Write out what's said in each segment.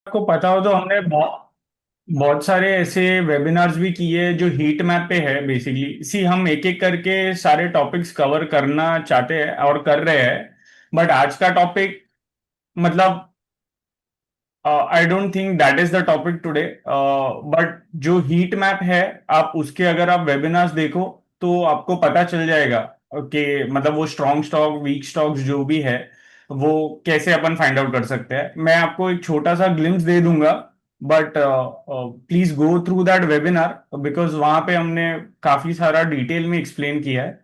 आपको पता हो तो हमने बहुत बहुत सारे ऐसे वेबिनार्स भी किए जो हीट मैप पे है। बेसिकली सी हम एक एक करके सारे टॉपिक्स कवर करना चाहते हैं और कर रहे हैं। बट आज का टॉपिक मतलब I don't think that is the topic today. But जो हीट मैप है, आप उसके अगर आप वेबिनार्स देखो तो आपको पता चल जाएगा कि मतलब वो स्ट्रॉन्ग स्टॉक वीक स्टॉक्स जो भी है वो कैसे अपन फाइंड आउट कर सकते हैं। मैं आपको एक छोटा सा ग्लिम्स दे दूंगा, but please go through that webinar because वहां पे हमने काफी सारा डिटेल में एक्सप्लेन किया है।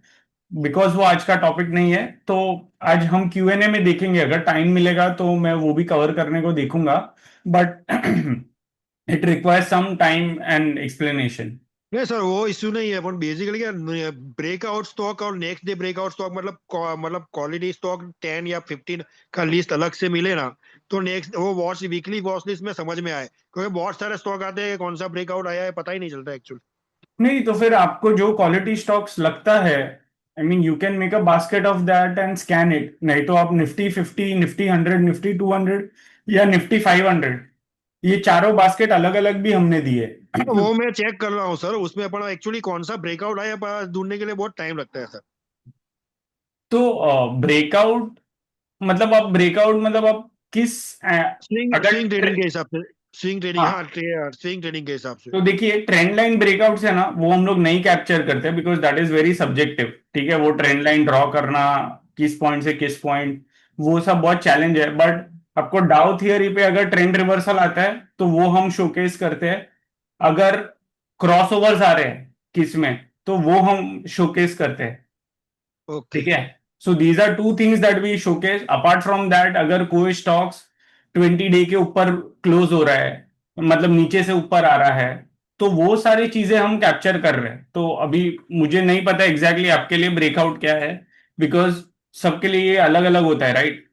बिकॉज वो आज का टॉपिक नहीं है, तो आज हम क्यूएनए में देखेंगे। अगर टाइम मिलेगा तो मैं वो भी कवर करने को देखूंगा, but it requires some time and explanation. नहीं सर, वो इश्यू नहीं है। अपन बेसिकली क्या, ब्रेकआउट स्टॉक और नेक्स्ट डे ब्रेकआउट स्टॉक, मतलब क्वालिटी स्टॉक 10 या 15 का लिस्ट अलग से मिले ना, तो नेक्स्ट वो वॉच वीकली वॉच लिस्ट में समझ में आए, क्योंकि बहुत सारे स्टॉक आते हैं, कौन सा ब्रेकआउट आया है पता ही नहीं चलता एक्चुअली। नहीं तो फिर आपको जो क्वालिटी स्टॉक्स लगता है, I mean you can make a basket of that and scan it. नहीं तो आप निफ्टी 50, निफ्टी 100, निफ्टी 200 या निफ्टी 500, ये चारों बास्केट अलग अलग भी हमने दिए। वो मैं चेक कर रहा हूँ सर, उसमें अपन एक्चुअली कौन सा ब्रेकआउट आया ढूंढने के लिए बहुत टाइम लगता है सर। तो ब्रेकआउट मतलब आप किस स्विंग अगर स्विंग ट्रेडिंग के हिसाब से। स्विंग ट्रेडिंग, हाँ, हाँ, स्विंग ट्रेडिंग के हिसाब से। तो देखिए ट्रेंड लाइन ब्रेकआउट्स है ना, वो हम लोग नहीं कैप्चर करते because that is very subjective. ठीक है, वो ट्रेंड लाइन ड्रॉ करना किस पॉइंट से किस पॉइंट, वो सब बहुत चैलेंज है। बट आपको डाउ थियरी पे अगर ट्रेंड रिवर्सल आता है तो वो हम शोकेस करते हैं। अगर क्रॉसओवर्स आ रहे हैं किस में, तो वो हम शोकेस करते हैं। ओके। ठीक है, so these are two things that we showcase. Apart from that, अगर कोई स्टॉक्स 20 डे के ऊपर क्लोज हो रहा है, मतलब नीचे से ऊपर आ रहा है, तो वो सारी चीजें हम कैप्चर कर रहे हैं। तो अभी मुझे नहीं पता एग्जैक्टली exactly आपके लिए ब्रेकआउट क्या है, बिकॉज सबके लिए ये अलग अलग होता है, राइट?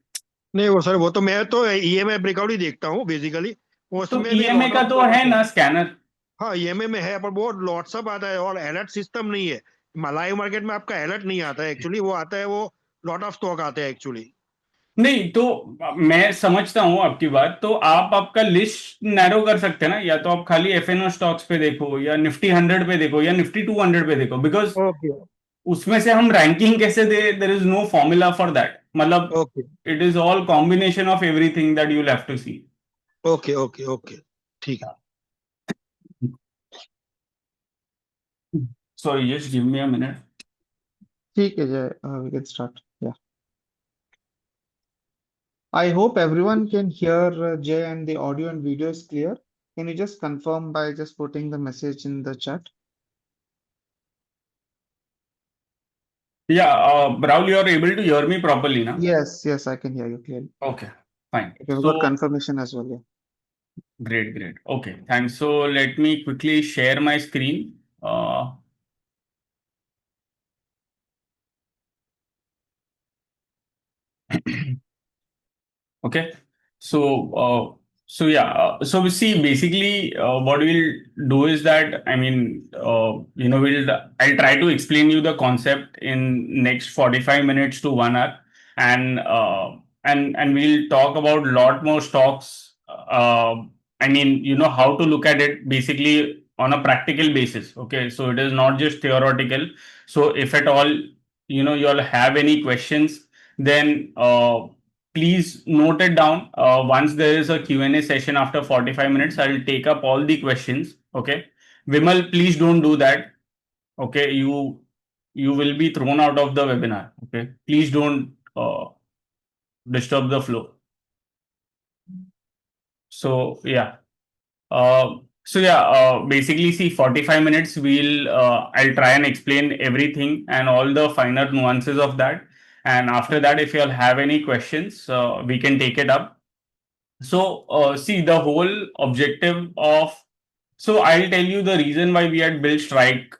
नहीं वो सर, वो तो मैं तो ईएमआई ब्रेकआउट ही देखता हूँ बेसिकली। तो उसमें भी ईएमए लॉट का ऑफ तो स्टॉक है आते हैं। ना स्कैनर। हाँ, ईएमआई में है, पर वो लॉट सब आता है और अलर्ट सिस्टम नहीं है। मलाई मार्केट में आपका अलर्ट नहीं आता है एक्चुअली, वो आता है वो लॉट ऑफ स्टॉक आते हैं एक्चुअली। नहीं तो मैं समझता हूं आपकी बात। तो आप आपका लिस्ट नैरो कर सकते हैं ना, या तो आप खाली एफएनओ स्टॉक्स पे देखो, या निफ्टी 100 पे देखो, या निफ्टी 200 पे देखो। Because okay. उसमें से हम रैंकिंग कैसे दे, there is no formula for that. मतलब okay. It is all combination of everything that you have to see. Okay. Okay. Okay. ठीक है। Sorry, just give me a minute. ठीक है जय, we can start. Yeah. I hope everyone can hear Jay and the audio and video is clear. Can you just confirm by just putting the message in the chat? या Rahul, you are able to hear me properly ना? Yes, yes, I can hear you clearly. Okay, fine. Okay, we got So confirmation as well. Yeah. great, great. Okay, thanks. So let me quickly share my screen. Okay. So, so we see basically what we'll do is that, I mean, I'll try to explain you the concept in next 45 minutes to 1 hour, and and we'll talk about lot more stocks. I mean, how to look at it basically on a practical basis. Okay, so it is not just theoretical. So if at all, you all have any questions, then please note it down. Once there is a Q&A session after 45 minutes, I will take up all the questions. Okay. Vimal, please don't do that. Okay. You will be thrown out of the webinar. Okay. Please don't disturb the flow. So yeah. Basically, see, 45 minutes, I'll try and explain everything and all the finer nuances of that. And after that, if you all have any questions, we can take it up. So, see, the whole objective of, so I'll tell you the reason why we had built Strike,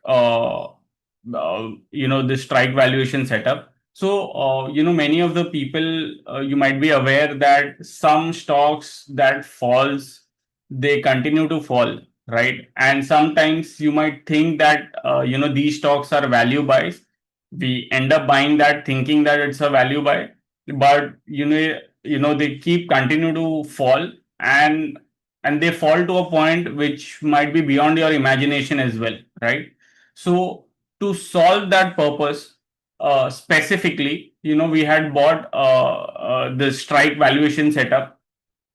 this Strike valuation setup. So, many of the people, you might be aware that some stocks that falls, they continue to fall, right? And sometimes you might think that, these stocks are value buys. We end up buying that thinking that it's a value buy, but they keep continue to fall. And and they fall to a point which might be beyond your imagination as well, right? So to solve that purpose, specifically, we had bought the strike valuation setup.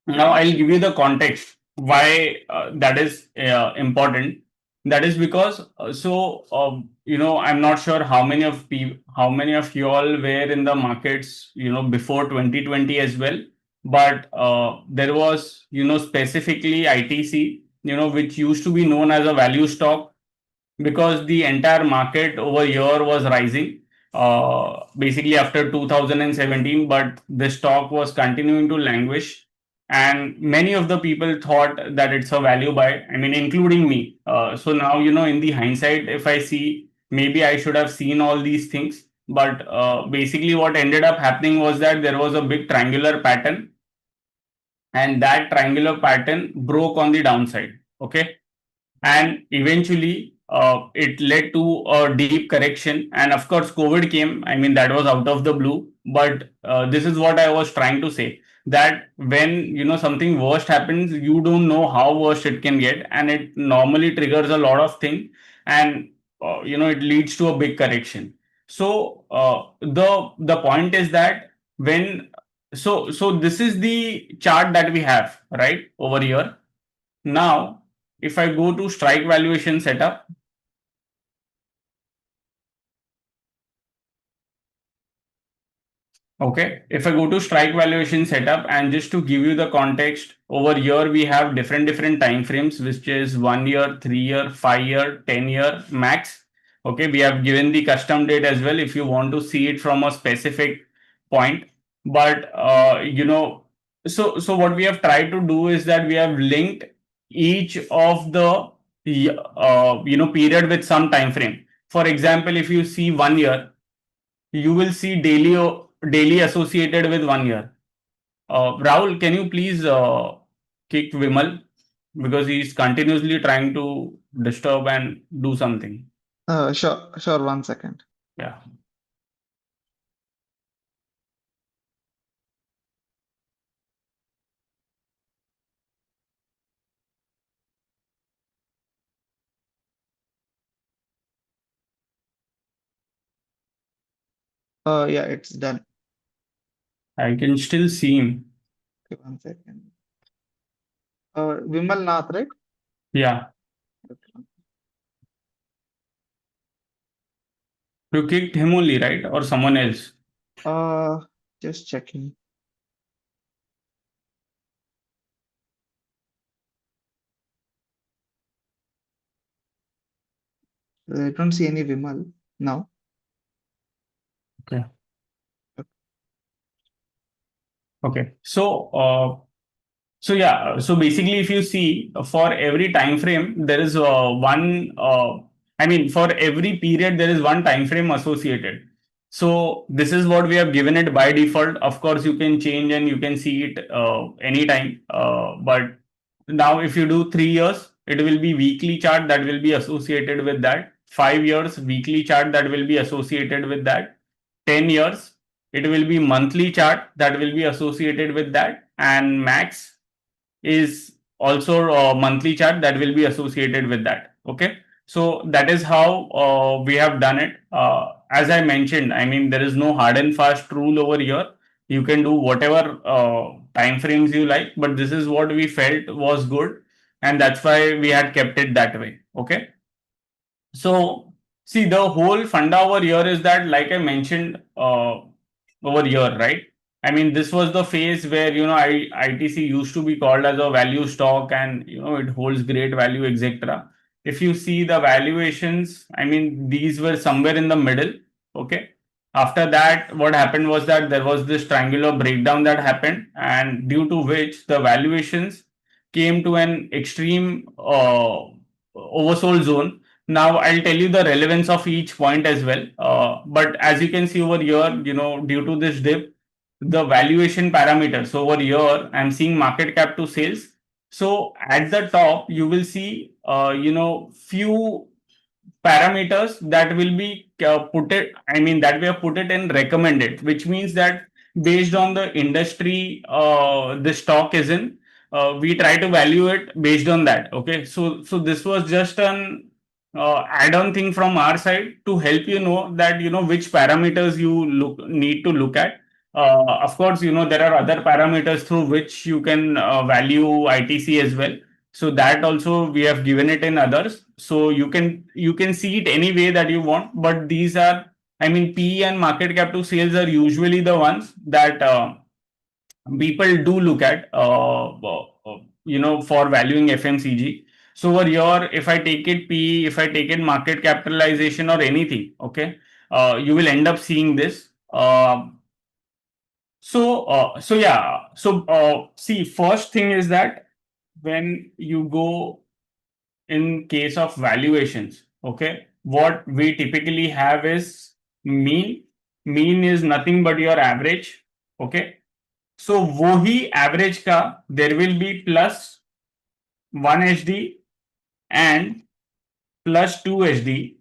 Now I'll give you the context why that is important. That is because I'm not sure how many of you all were in the markets before 2020 as well, but there was specifically ITC which used to be known as a value stock, because the entire market over here was rising basically after 2017, but the stock was continuing to languish, and many of the people thought that it's a value buy, I mean including me. So now in the hindsight, if I see, maybe I should have seen all these things, but basically what ended up happening was that there was a big triangular pattern, and that triangular pattern broke on the downside. Okay, and eventually it led to a deep correction, and of course COVID came. I mean, that was out of the blue, but this is what I was trying to say, that when something worst happens, you don't know how worst it can get, and it normally triggers a lot of things, and it leads to a big correction. So the point is that when so this is the chart that we have right over here. Now, if I go to strike valuation setup, okay, if I go to strike valuation setup, and just to give you the context, over here we have different time frames, which is 1 year, 3 year, 5 year, 10 year max. Okay, we have given the custom date as well if you want to see it from a specific point. But so what we have tried to do is that we have linked each of the period with some time frame. For example, if you see 1 year, you will see daily associated with 1 year. Rahul, can you please kick Vimal, because he's continuously trying to disturb and do something. Sure, 1 second. Yeah. Yeah, it's done. I can still see him. Okay, 1 second. Vimal Nath, right? Yeah. Okay. You kicked him only, right? Or someone else? Just checking. I don't see any Vimal now. Okay. Okay. So yeah, so basically, if you see for every time frame, there is one. I mean, for every period, there is one time frame associated. So this is what we have given it by default. Of course, you can change and you can see it anytime. But now, if you do 3 years, it will be weekly chart that will be associated with that. 5 years weekly chart that will be associated with that. 10 years, it will be monthly chart that will be associated with that, and max is also a monthly chart that will be associated with that. Okay, so that is how we have done it. As I mentioned, I mean, there is no hard and fast rule over here. You can do whatever time frames you like, but this is what we felt was good, and that's why we had kept it that way. Okay, so see, the whole funda over here is that, like I mentioned over here, right? I mean, this was the phase where ITC used to be called as a value stock, and it holds great value, etc. If you see the valuations, I mean, these were somewhere in the middle. Okay. After that, what happened was that there was this triangular breakdown that happened, and due to which the valuations came to an extreme oversold zone. Now I'll tell you the relevance of each point as well. But as you can see over here, due to this dip, the valuation parameters over here, I'm seeing market cap to sales. So at the top, you will see, few parameters that will be I mean, that we have put it in recommended, which means that based on the industry the stock is in, we try to value it based on that. Okay, so this was just an add-on thing from our side to help you know that which parameters you need to look at. Of course, there are other parameters through which you can value ITC as well. So that also we have given it in others. So you can see it any way that you want. But these are, I mean, PE and market cap to sales are usually the ones that people do look at, for valuing FMCG. So over here, if I take it PE, if I take it market capitalization or anything, okay, you will end up seeing this. So yeah, so see, first thing is that when you go in case of valuations, okay, what we typically have is mean. Mean is nothing but your average, okay. So वो ही average का there will be plus 1 HD and plus 2 HD.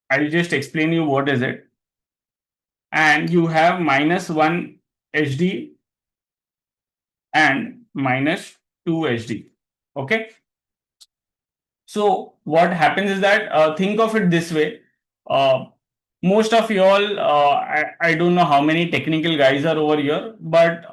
I'll just explain you what is it. And you have minus 1 HD and minus 2 HD. Okay. So what happens is that think of it this way. Most of y'all, I don't know how many technical guys are over here, but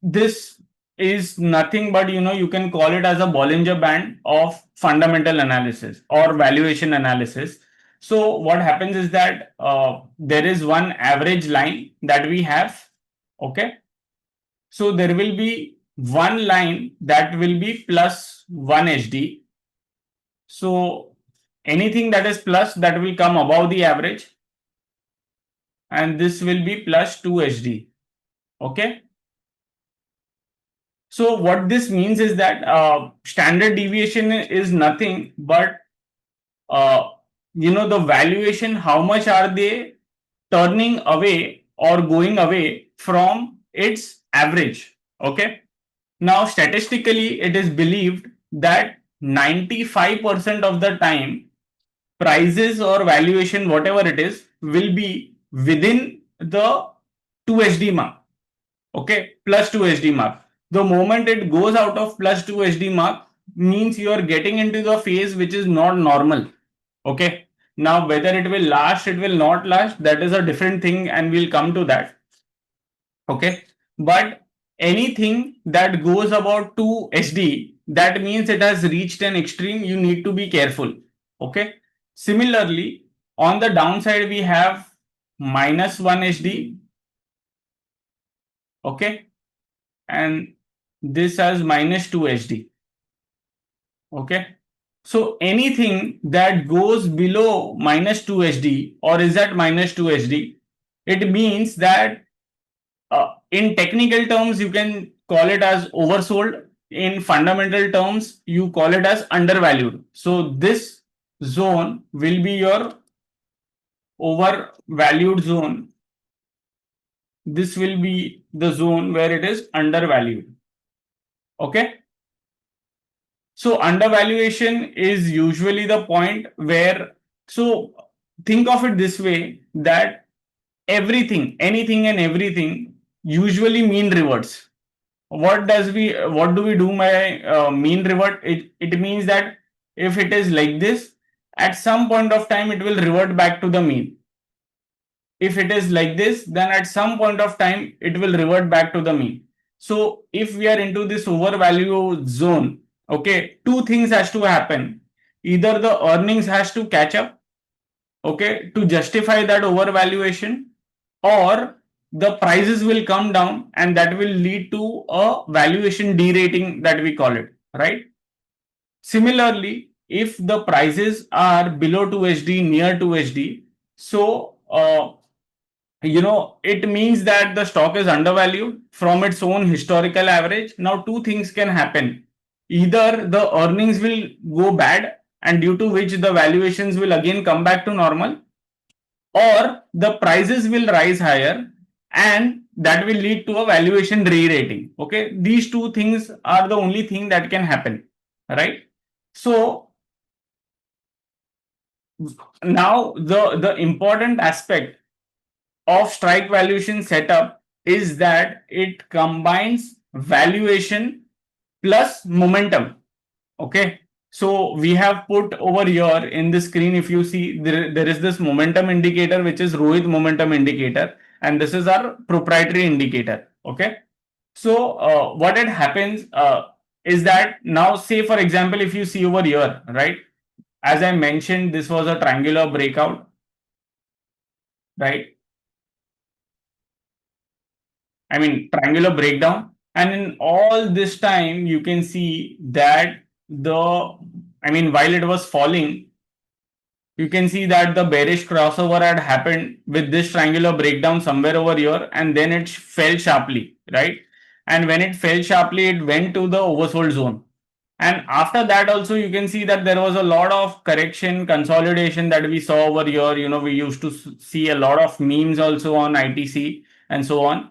this is nothing but you can call it as a Bollinger Band of fundamental analysis or valuation analysis. So what happens is that there is one average line that we have. Okay. So there will be one line that will be plus 1 HD. So anything that is plus, that will come above the average, and this will be plus 2 HD. Okay. So what this means is that standard deviation is nothing but the valuation, how much are they turning away or going away from its average. Okay. Now statistically it is believed that 95% of the time prices or valuation, whatever it is, will be within the 2 HD mark. Okay, plus 2 HD mark. The moment it goes out of plus 2 HD mark means you are getting into the phase which is not normal. Okay. Now whether it will last, it will not last, that is a different thing, and we'll come to that. Okay. But anything that goes about 2 HD, that means it has reached an extreme. You need to be careful. Okay. Similarly, on the downside, we have minus 1 HD. Okay. And this has minus 2 HD. Okay. So anything that goes below minus 2 HD or is at minus 2 HD, it means that in technical terms, you can call it as oversold. In fundamental terms, you call it as undervalued. So this zone will be your overvalued zone. This will be the zone where it is undervalued. Okay. So undervaluation is usually the point where, so think of it this way, that everything, anything and everything usually mean reverts. What do we do by mean revert? It means that if it is like this, at some point of time it will revert back to the mean. If it is like this, then at some point of time it will revert back to the mean. So if we are into this overvalue zone, okay, two things has to happen. Either the earnings has to catch up, okay, to justify that overvaluation, or the prices will come down and that will lead to a valuation derating, that we call it, right? Similarly, if the prices are below 2 HD, near 2 HD, so it means that the stock is undervalued from its own historical average. Now two things can happen. Either the earnings will go bad, and due to which the valuations will again come back to normal, or the prices will rise higher and that will lead to a valuation re-rating. Okay, these two things are the only thing that can happen, right? So now the important aspect of strike valuation setup is that it combines valuation plus momentum. Okay. So we have put over here in the screen, if you see, there is this momentum indicator, which is Rohit momentum indicator, and this is our proprietary indicator. Okay. So what it happens is that now, say for example, if you see over here, right, as I mentioned, this was a triangular breakout, right? I mean, triangular breakdown. And in all this time, you can see that while it was falling, you can see that the bearish crossover had happened with this triangular breakdown somewhere over here, and then it fell sharply, right? And when it fell sharply, it went to the oversold zone. And after that also, you can see that there was a lot of correction consolidation that we saw over here. We used to see a lot of memes also on ITC and so on.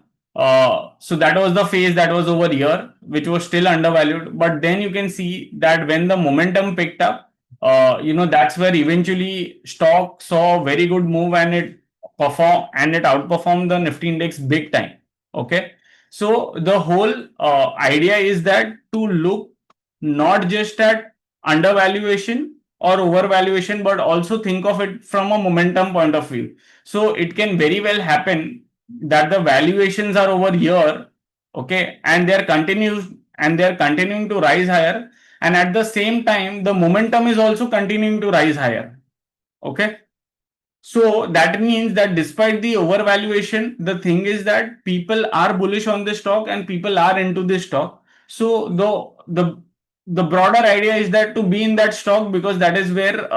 So that was the phase that was over here, which was still undervalued. But then you can see that when the momentum picked up, that's where eventually stock saw a very good move, and it outperformed the Nifty index big time. Okay. So the whole idea is that to look not just at undervaluation or overvaluation, but also think of it from a momentum point of view. So it can very well happen that the valuations are over here, okay, and they're continuing to rise higher, and at the same time the momentum is also continuing to rise higher. Okay. So that means that despite the overvaluation, the thing is that people are bullish on this stock and people are into this stock. So the broader idea is that to be in that stock, because that is where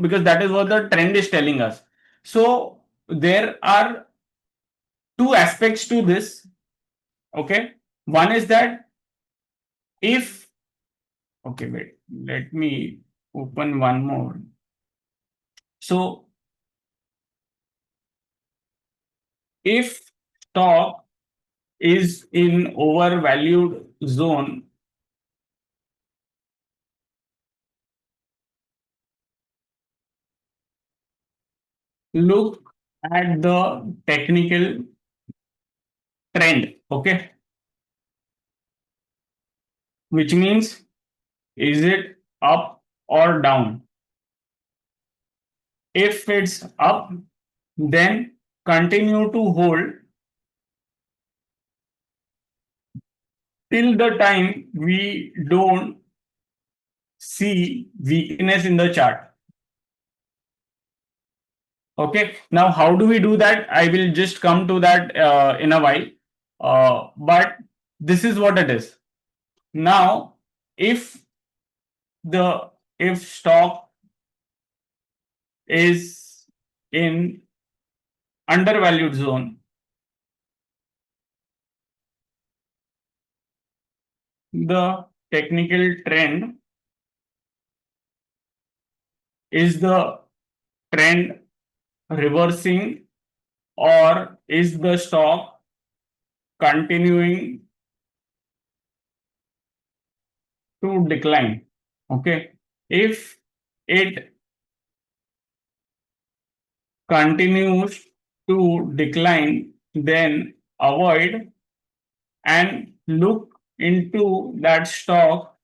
because that is what the trend is telling us. So there are two aspects to this. Okay. One is that if okay, wait, let me open one more. So if stock is in overvalued zone, look at the technical trend. Okay. Which means, is it up or down? If it's up, then continue to hold till the time we don't see weakness in the chart. Okay. Now, how do we do that? I will just come to that in a while. But this is what it is. Now, if stock is in undervalued zone, the technical trend is the trend reversing, or is the stock continuing to decline? Okay. If it continues to decline, then avoid and look into that stock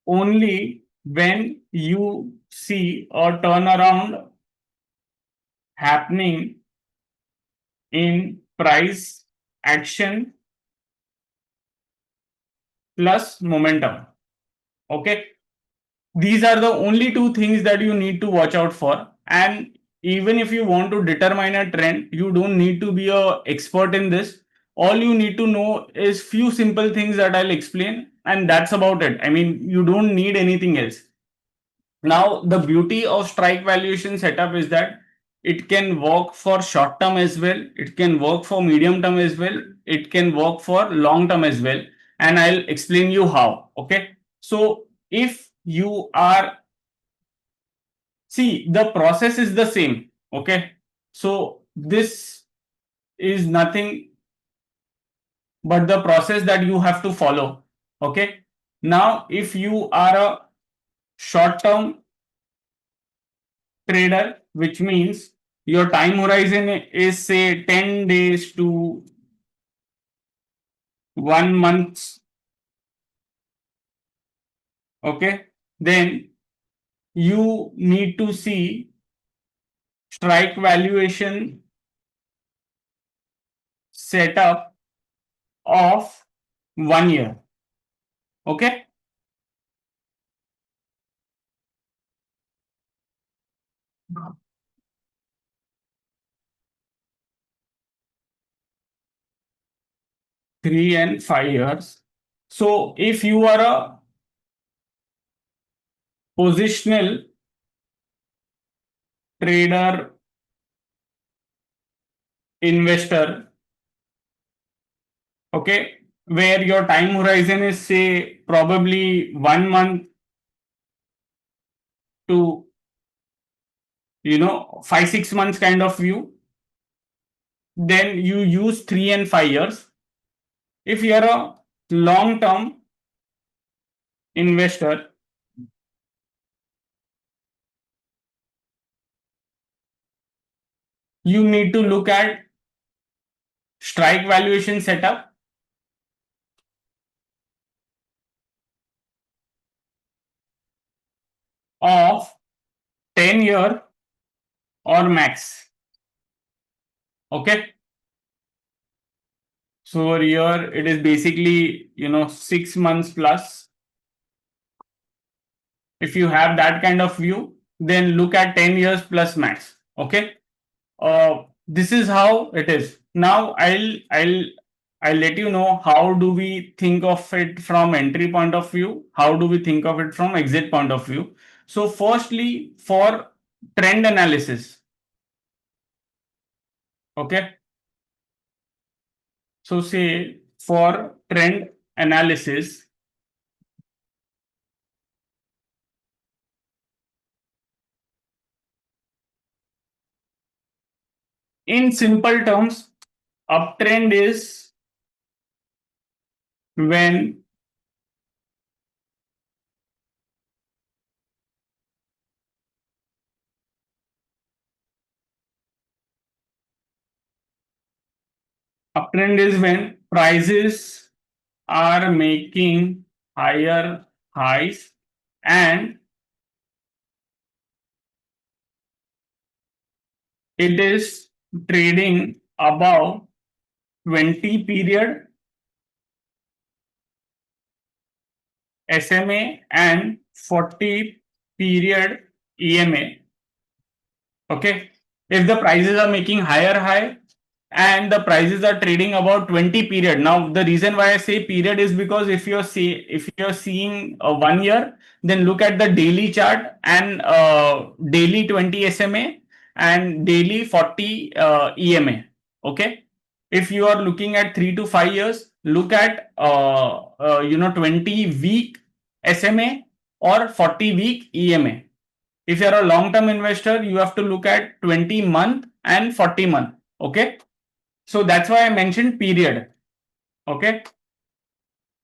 only when you see a turnaround happening in price action plus momentum. Okay. These are the only two things that you need to watch out for. And even if you want to determine a trend, you don't need to be an expert in this. All you need to know is few simple things that I'll explain, and that's about it. I mean, you don't need anything else. Now, the beauty of strike valuation setup is that it can work for short term as well, it can work for medium term as well, it can work for long term as well. And I'll explain you how. Okay. So if you are, see, the process is the same. Okay. So this is nothing but the process that you have to follow. Okay. Now, if you are a short term trader, which means your time horizon is say 10 days to 1 month. Okay, then you need to see strike valuation setup of 1 year. Okay, 3 and 5 years. So if you are a positional trader, investor, okay, where your time horizon is say probably 1 month to 5-6 months kind of view, then you use 3 and 5 years. If you are a long term investor, you need to look at strike valuation setup of 10 year or max. Okay, so here it is basically 6 months plus. If you have that kind of view, then look at 10 years plus max. Okay, this is how it is. Now I'll let you know how do we think of it from entry point of view, how do we think of it from exit point of view. So firstly, for trend analysis, okay, so say for trend analysis, in simple terms, uptrend is when prices are making higher highs and it is trading above 20 period SMA and 40 period EMA. Okay, if the prices are making higher high and the prices are trading about 20 period. Now the reason why I say period is because if you're seeing a 1 year, then look at the daily chart and daily 20 SMA and daily 40 EMA. Okay, if you are looking at 3 to 5 years, look at 20 week SMA or 40 week EMA. If you're a long term investor, you have to look at 20 month and 40 month. Okay, so that's why I mentioned period. Okay,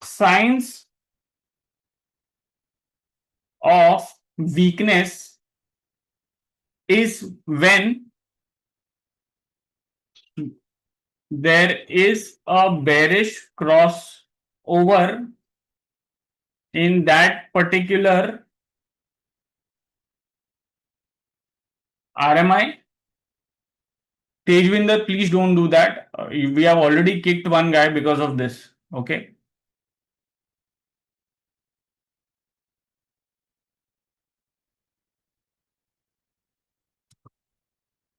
signs of weakness is when there is a bearish crossover in that particular RMI. Tejwinder, please don't do that. We have already kicked one guy because of this. Okay.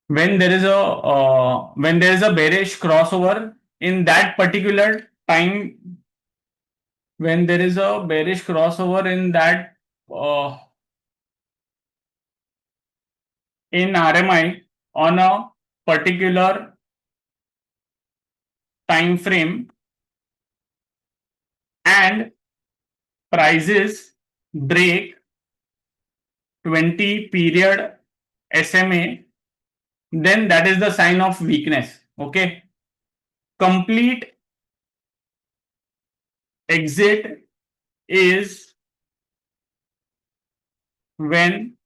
When there is a bearish crossover in that particular time, when there is a bearish crossover in that in RMI on a particular time frame and prices break 20 period SMA, then that is the sign of weakness. Okay, complete exit is when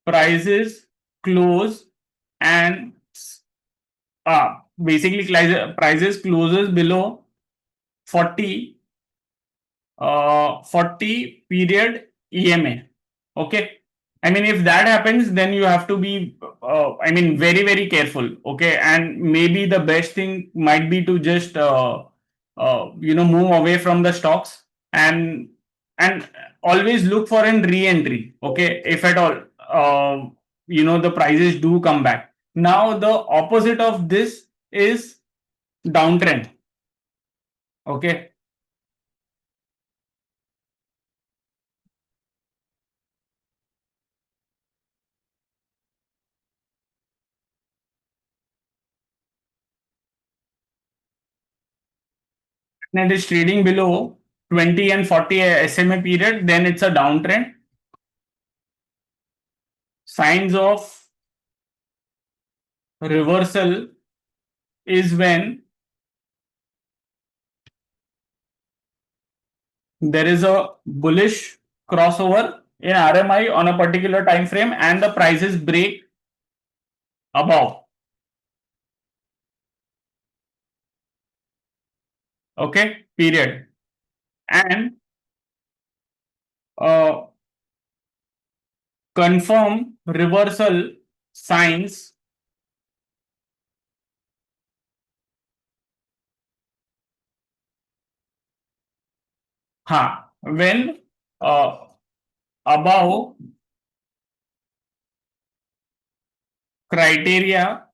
prices close and basically prices closes below 40 period EMA. Okay. I mean, if that happens, then you have to be, I mean, very, very careful. Okay. And maybe the best thing might be to just, move away from the stocks and, and always look for an re-entry. Okay. If at all, the prices do come back. Now, the opposite of this is downtrend. Okay. And it is trading below 20 and 40 SMA period, then it's a downtrend. Signs of reversal is when there is a bullish crossover in RMI on a particular time frame and the prices break above. Okay, period. And uh, confirm reversal signs when above criteria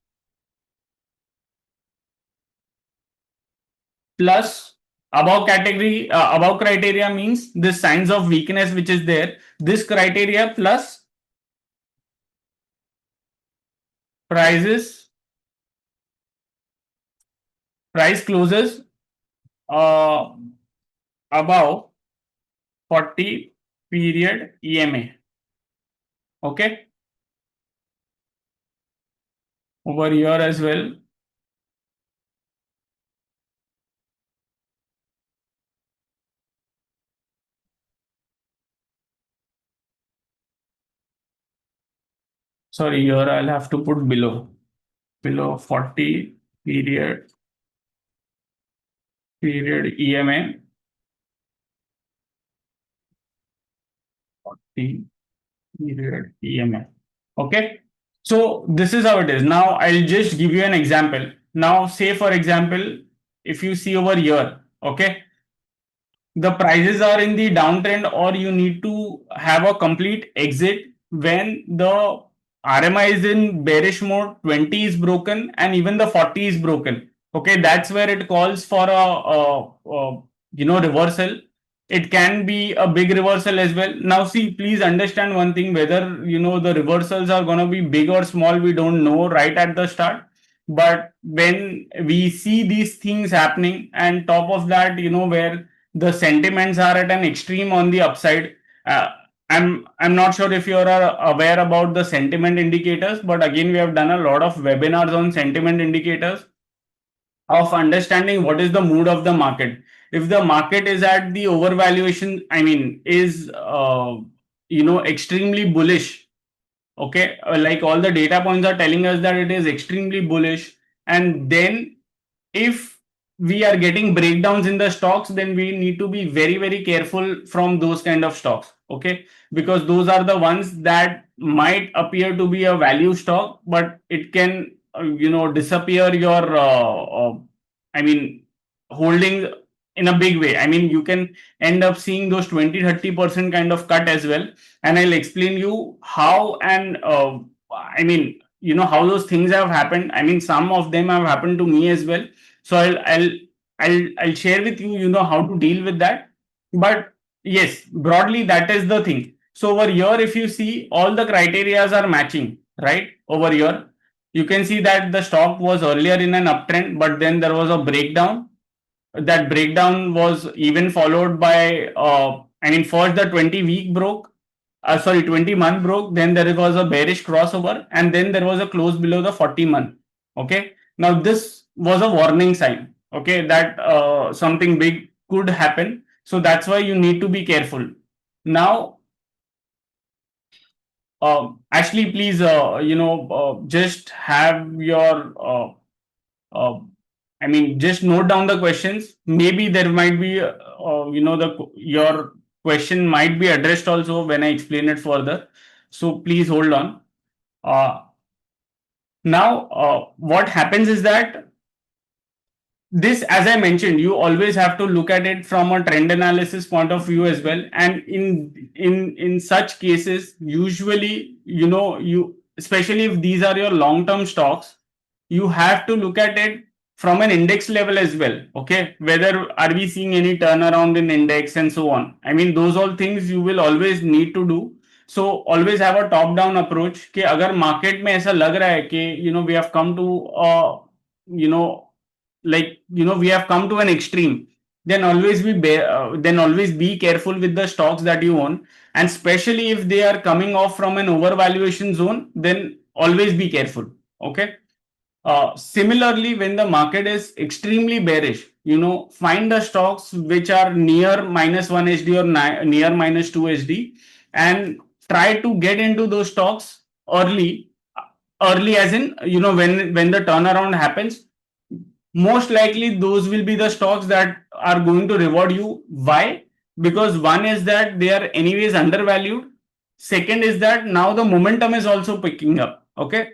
plus above criteria means the signs of weakness which is there, this criteria plus price closes uh, above 40 period EMA. Okay, over here as well. Sorry, here I'll have to put below 40 period EMA, 40 period EMA. Okay, so this is how it is. Now I'll just give you an example. Now, say for example, if you see over here, okay, the prices are in the downtrend, or you need to have a complete exit when the RMI is in bearish mode, 20 is broken, and even the 40 is broken. Okay, that's where it calls for a reversal. It can be a big reversal as well. Now, see, please understand one thing, whether the reversals are going to be big or small, we don't know right at the start. But when we see these things happening, and top of that, where the sentiments are at an extreme on the upside. Uh, I'm not sure if you are aware about the sentiment indicators, but again, we have done a lot of webinars on sentiment indicators of understanding what is the mood of the market. If the market is at the overvaluation, I mean, is extremely bullish. Okay, like all the data points are telling us that it is extremely bullish, and then if we are getting breakdowns in the stocks, then we need to be very, very careful from those kind of stocks. Okay, because those are the ones that might appear to be a value stock, but it can disappear your I mean holding in a big way. I mean, you can end up seeing those 20-30% kind of cut as well, and I'll explain you how. And I mean, how those things have happened. I mean, some of them have happened to me as well, so I'll share with you, how to deal with that. But yes, broadly that is the thing. So over here, if you see, all the criterias are matching, right? Over here, you can see that the stock was earlier in an uptrend, but then there was a breakdown. That breakdown was even followed by I mean, first the 20-week broke, 20-month broke, then there was a bearish crossover, and then there was a close below the 40-month. Okay, now this was a warning sign, okay, that something big could happen. So that's why you need to be careful. Now, Ashley, please just have your I mean, just note down the questions. Maybe there might be, your question might be addressed also when I explain it further. So please hold on. Uh, Now, what happens is that this, as I mentioned, you always have to look at it from a trend analysis point of view as well. And in such cases, usually, you, especially if these are your long term stocks, you have to look at it from an index level as well. Okay, whether are we seeing any turnaround in index and so on. I mean, those all things you will always need to do. So always have a top down approach कि अगर market में ऐसा लग रहा है कि we have come to you know we have come to an extreme, then always be careful with the stocks that you own, and especially if they are coming off from an overvaluation zone, then always be careful. Okay. Similarly, when the market is extremely bearish, find the stocks which are near -1 HD or near -2 HD, and try to get into those stocks early. Early, as in, when the turnaround happens, most likely those will be the stocks that are going to reward you. Why? Because one is that they are anyways undervalued. Second is that now the momentum is also picking up. Okay.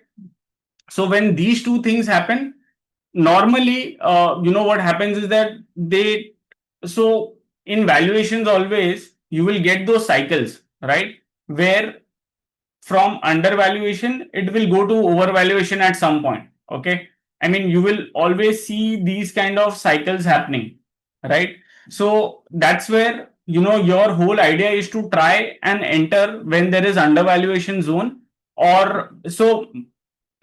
So when these two things happen, normally, what happens is that so in valuations always, you will get those cycles, right? Where from undervaluation, it will go to overvaluation at some point. Okay. I mean, you will always see these kind of cycles happening, right? So that's where, your whole idea is to try and enter when there is undervaluation zone, or so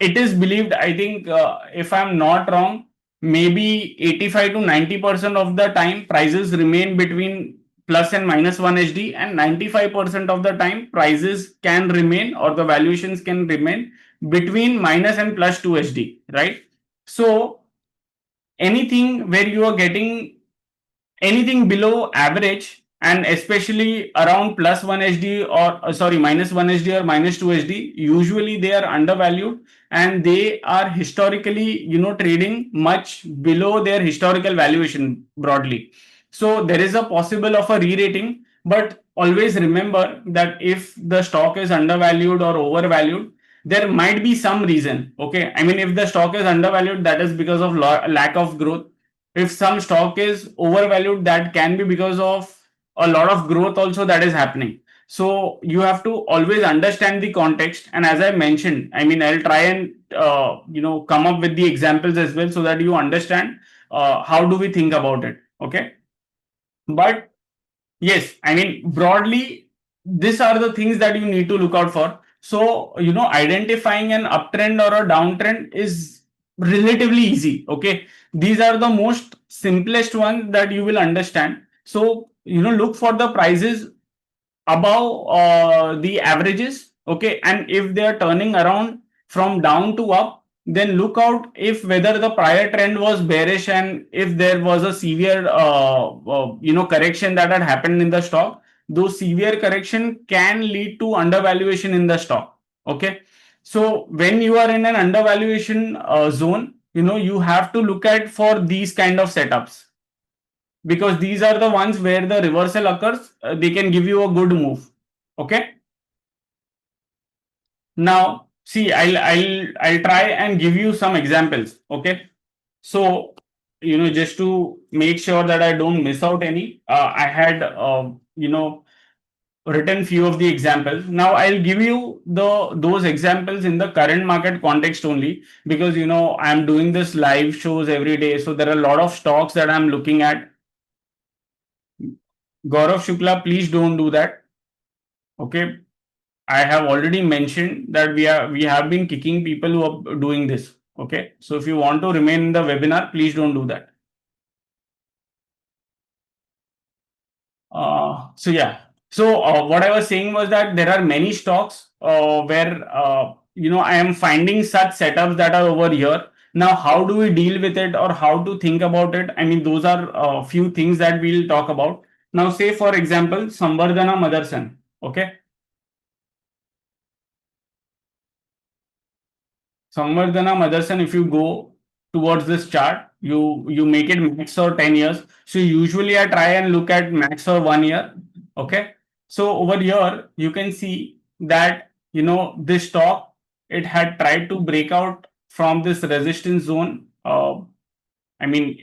it is believed. I think, if I'm not wrong, maybe 85 to 90% of the time prices remain between plus and -1 HD, and 95% of the time prices can remain, or the valuations can remain between minus and plus 2 HD, right? So anything where you are getting anything below average, and especially around plus 1 HD, or sorry, -1 HD or -2 HD, usually they are undervalued, and they are historically, trading much below their historical valuation broadly. So there is a possible of a re-rating, but always remember that if the stock is undervalued or overvalued, there might be some reason. Okay. I mean, if the stock is undervalued, that is because of lack of growth. If some stock is overvalued, that can be because of a lot of growth also that is happening. So you have to always understand the context. And as I mentioned, I mean, I'll try and come up with the examples as well, so that you understand how do we think about it. Okay. But yes, I mean, broadly, these are the things that you need to look out for. So, identifying an uptrend or a downtrend is relatively easy. Okay. These are the most simplest ones that you will understand. So, look for the prices above the averages. Okay. And if they are turning around from down to up, then look out if whether the prior trend was bearish, and if there was a severe correction that had happened in the stock. Those severe correction can lead to undervaluation in the stock. Okay. So when you are in an undervaluation zone, you have to look at for these kind of setups, because these are the ones where the reversal occurs. They can give you a good move. Okay. Now, see, I'll try and give you some examples. Okay. So, just to make sure that I don't miss out any, I had, written few of the examples. Now I'll give you those examples in the current market context only, because I'm doing this live shows every day. So there are a lot of stocks that I'm looking at. Gaurav Shukla, please don't do that. Okay. I have already mentioned that we have been kicking people who are doing this. Okay. So if you want to remain in the webinar, please don't do that. So yeah. So what I was saying was that there are many stocks where I am finding such setups that are over here. Now, how do we deal with it, or how to think about it? I mean, those are a few things that we'll talk about. Now, say for example, Samvardhana Motherson. Okay. Samvardhana Motherson, if you go, towards this chart. You make it max or 10 years. So usually I try and look at max or 1 year. Okay. So over here you can see that this stock, it had tried to break out from this resistance zone. I mean,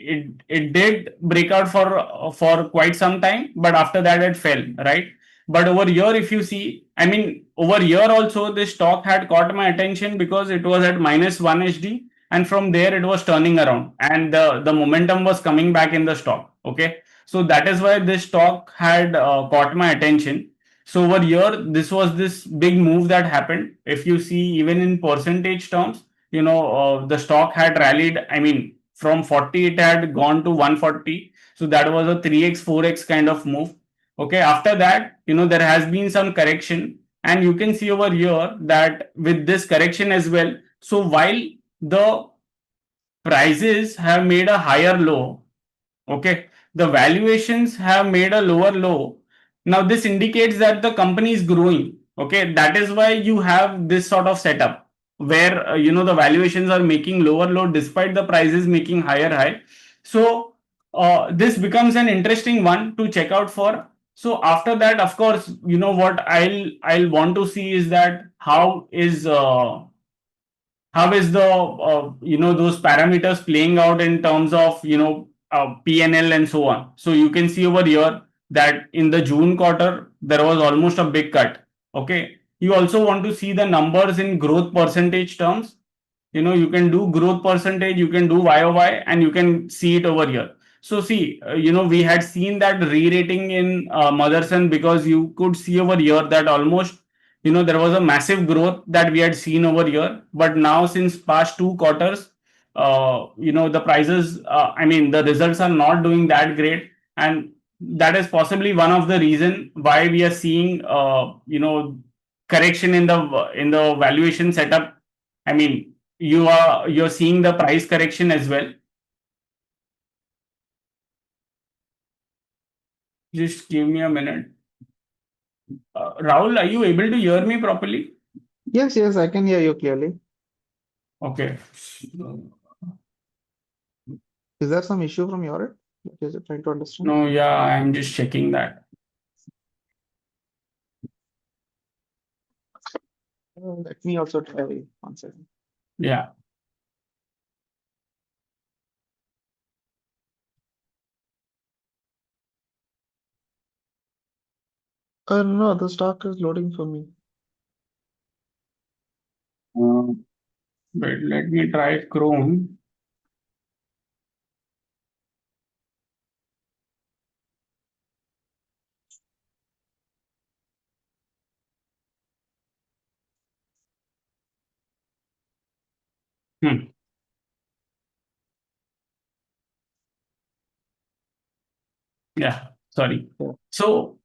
it did break out for quite some time, but after that it fell, right? But over here, if you see, I mean, over here also this stock had caught my attention because it was at -1 HD, and from there it was turning around, and the momentum was coming back in the stock. Okay, so that is why this stock had caught my attention. So over here, this big move that happened. If you see, even in percentage terms, the stock had rallied. I mean, from 40 it had gone to 140, so that was a 3x 4x kind of move. Okay, after that, there has been some correction, and you can see over here that with this correction as well, so while the prices have made a higher low, okay, the valuations have made a lower low. Now this indicates that the company is growing. Okay, that is why you have this sort of setup where the valuations are making lower low despite the prices making higher high. So this becomes an interesting one to check out for. So after that, of course, what I'll want to see is that how is the those parameters playing out in terms of PNL and so on. So you can see over here that in the June quarter there was almost a big cut. Okay, you also want to see the numbers in growth percentage terms. You can do growth percentage, you can do YOY, and you can see it over here. So see, we had seen that re-rating in Motherson, because you could see over here that almost there was a massive growth that we had seen over here. But now since past 2 quarters, the prices, I mean, the results are not doing that great, and that is possibly one of the reason why we are seeing correction in the valuation setup. I mean, you're seeing the price correction as well. Just give me a minute. Rahul, are you able to hear me properly? Yes, yes, I can hear you clearly. Okay. Is there some issue from your end? What is it trying to understand? No, yeah, I'm just checking that. Let me also try 1 second. Yeah. No, the stock is loading for me. Wait, let me try Chrome. Hmm. Yeah, sorry. Yeah. So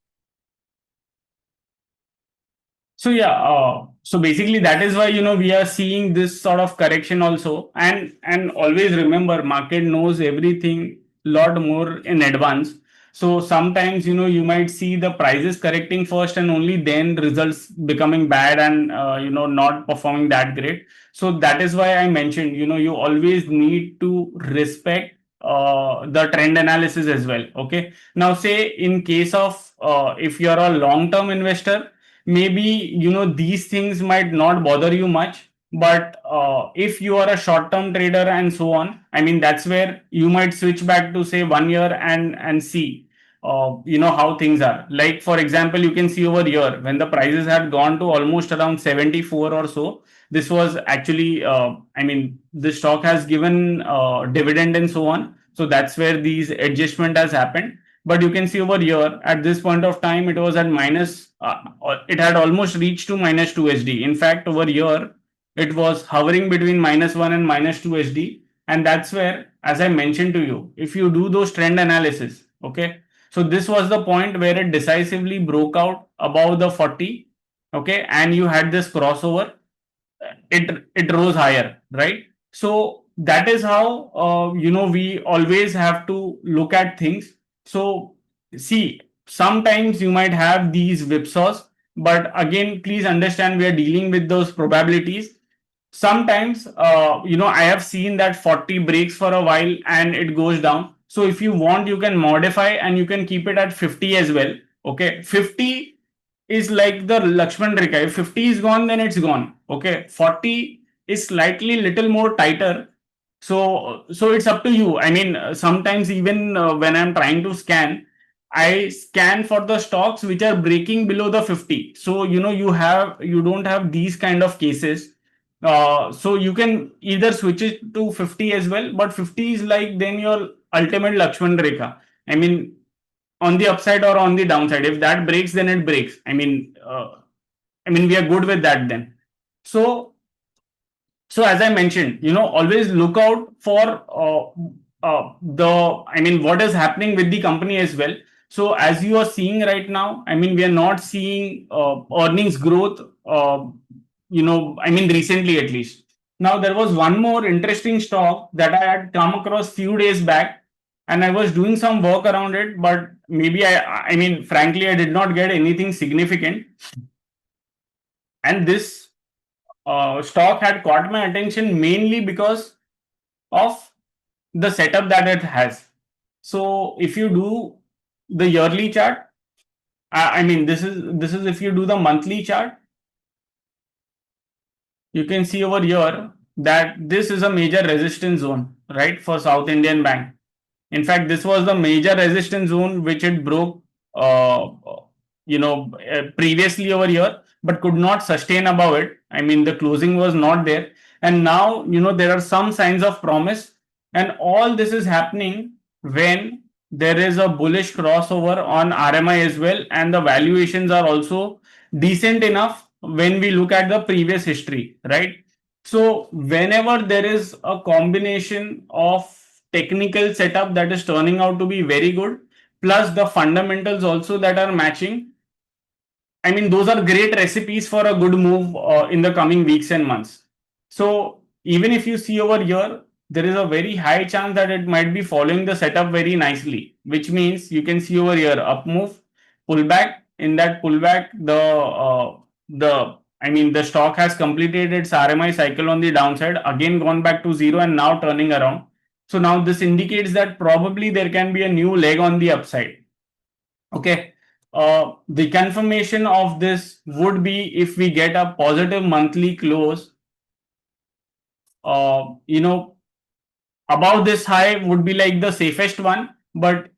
yeah, so basically that is why we are seeing this sort of correction also, and always remember, market knows everything lot more in advance. So sometimes you might see the prices correcting first, and only then results becoming bad, and not performing that great. So that is why I mentioned, you always need to respect the trend analysis as well. Okay, now say in case of if you're a long term investor, maybe these things might not bother you much, but if you are a short term trader and so on, I mean, that's where you might switch back to say 1 year and see how things are. Like for example, you can see over here when the prices had gone to almost around 74 or so, this was actually I mean, the stock has given dividend and so on, so that's where these adjustment has happened. But you can see over here at this point of time it was at it had almost reached to -2 SD. In fact, over here it was hovering between -1 and -2 SD, and that's where, as I mentioned to you, if you do those trend analysis, okay, so this was the point where it decisively broke out above the 40, okay, and you had this crossover, it rose higher, right? So that is how we always have to look at things. So see, sometimes you might have these whipsaws, but again, please understand, we are dealing with those probabilities. sometimes I have seen that 40 breaks for a while and it goes down. So if you want, you can modify and you can keep it at 50 as well. Okay, 50 is like the Lakshman Rekha. If 50 is gone, then it's gone. Okay, 40 is slightly little more tighter. So it's up to you. I mean, sometimes even when I'm trying to scan, I scan for the stocks which are breaking below the 50. So you don't have these kind of cases. So you can either switch it to 50 as well, but 50 is like then your ultimate Lakshman Rekha. I mean, on the upside or on the downside. If that breaks, then it breaks. I mean, we are good with that then. So, so as I mentioned, always look out for what is happening with the company as well. So as you are seeing right now, I mean, we are not seeing earnings growth. Recently at least. Now there was one more interesting stock that I had come across few days back, and I was doing some work around it, but maybe frankly, I did not get anything significant. And this stock had caught my attention mainly because of the setup that it has. So if you do the yearly chart, this is if you do the monthly chart, you can see over here that this is a major resistance zone, right, for South Indian Bank. In fact, this was the major resistance zone which it broke, previously over here, but could not sustain above it. I mean, the closing was not there. And now, there are some signs of promise. And all this is happening when there is a bullish crossover on RMI as well. And the valuations are also decent enough when we look at the previous history, right? So, whenever there is a combination of technical setup that is turning out to be very good, plus the fundamentals also that are matching, I mean, those are great recipes for a good move in the coming weeks and months. So even if you see over here, there is a very high chance that it might be following the setup very nicely, which means you can see over here up move, pullback. In that pullback, the stock has completed its RMI cycle on the downside, again gone back to zero and now turning around. So now this indicates that probably there can be a new leg on the upside. Okay. The confirmation of this would be if we get a positive monthly close. Uh, you know, Above this high would be like the safest one, but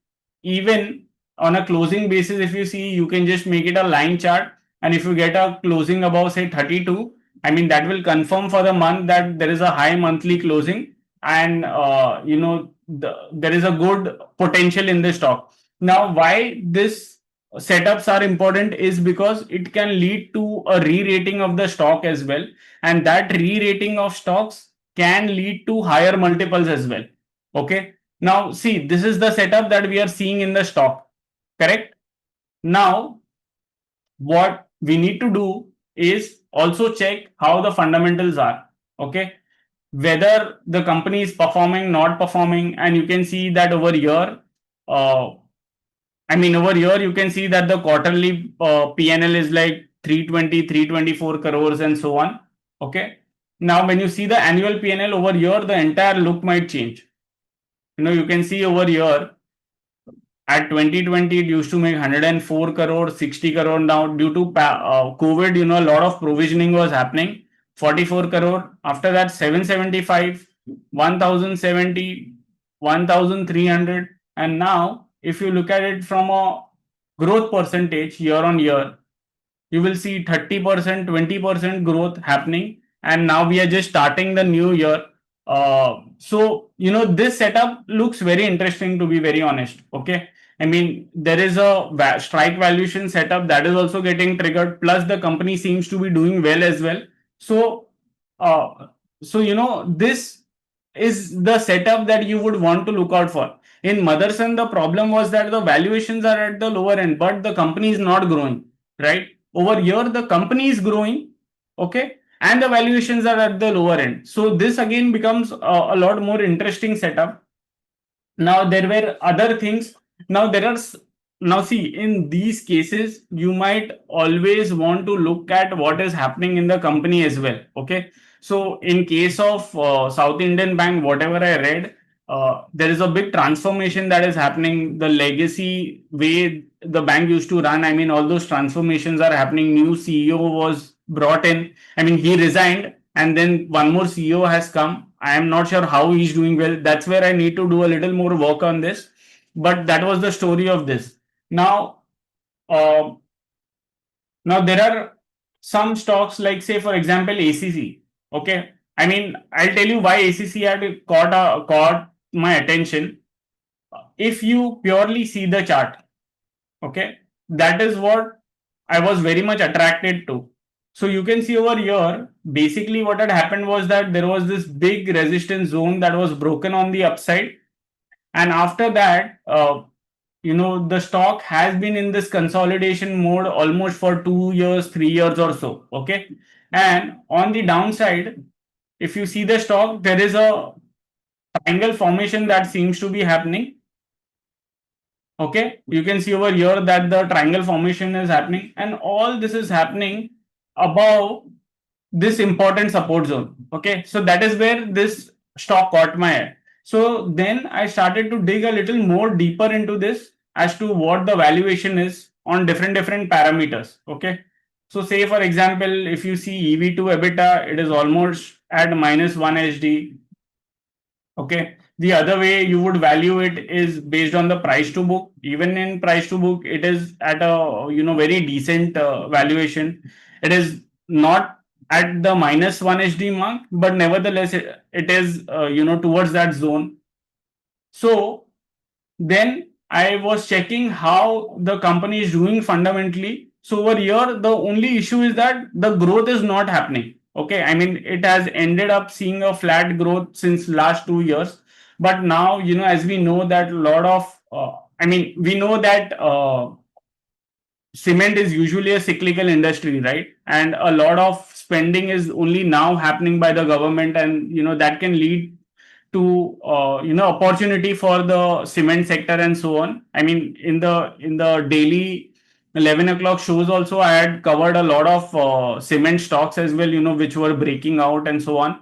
even on a closing basis, if you see, you can just make it a line chart, and if you get a closing above say 32, I mean that will confirm for the month that there is a high monthly closing, and there is a good potential in the stock. Now why this setups are important is because it can lead to a re-rating of the stock as well, and that re-rating of stocks can lead to higher multiples as well. Okay. Now, see, this is the setup that we are seeing in the stock. Correct. Now, what we need to do is also check how the fundamentals are. Okay. Whether the company is performing, not performing, and you can see that over here. Over here, you can see that the quarterly PNL is like 320, 324 crores and so on. Okay. Now, when you see the annual PNL over here, the entire look might change. You can see over here at 2020, it used to make 104 crore, 60 crore. Now, due to COVID, a lot of provisioning was happening. 44 crore. After that, 775, 1070, 1300. And now, if you look at it from a growth percentage year on year, you will see 30%, 20% growth happening. And now we are just starting the new year. This setup looks very interesting, to be very honest. Okay. I mean, there is a strike valuation setup that is also getting triggered. Plus, the company seems to be doing well as well. So, this is the setup that you would want to look out for. In Motherson, the problem was that the valuations are at the lower end, but the company is not growing, right? Over here, the company is growing, okay, and the valuations are at the lower end. So this again becomes a lot more interesting setup. Now there were other things. Now see, in these cases, you might always want to look at what is happening in the company as well. Okay. So in case of South Indian Bank, whatever I read, there is a big transformation that is happening. The legacy way the bank used to run, I mean, all those transformations are happening. New CEO was brought in. I mean, he resigned, and then one more CEO has come. I am not sure how he's doing well. That's where I need to do a little more work on this. But that was the story of this. Now, uh, now there are some stocks like, say, for example, ACC. Okay, I mean, I'll tell you why ACC had caught my attention. If you purely see the chart, okay, that is what I was very much attracted to. So you can see over here, basically what had happened was that there was this big resistance zone that was broken on the upside, and after that, the stock has been in this consolidation mode almost for 2 years, 3 years or so. Okay. And on the downside, if you see the stock, there is a triangle formation that seems to be happening. Okay. You can see over here that the triangle formation is happening, and all this is happening above this important support zone. Okay. So that is where this stock caught my eye. So then I started to dig a little more deeper into this as to what the valuation is on different parameters. Okay. So say for example, if you see EV to EBITDA, it is almost at minus 1 HD. Okay. The other way you would value it is based on the price to book. Even in price to book, it is at a very decent valuation. It is not at the minus 1 HD mark, but nevertheless it is towards that zone. So then I was checking how the company is doing fundamentally. So over here, the only issue is that the growth is not happening. Okay, I mean, it has ended up seeing a flat growth since last 2 years. But now, as we know that a lot of, we know that cement is usually a cyclical industry, right? And a lot of spending is only now happening by the government, and that can lead to opportunity for the cement sector and so on. I mean, in the daily 11 o'clock shows also, I had covered a lot of cement stocks as well, which were breaking out and so on.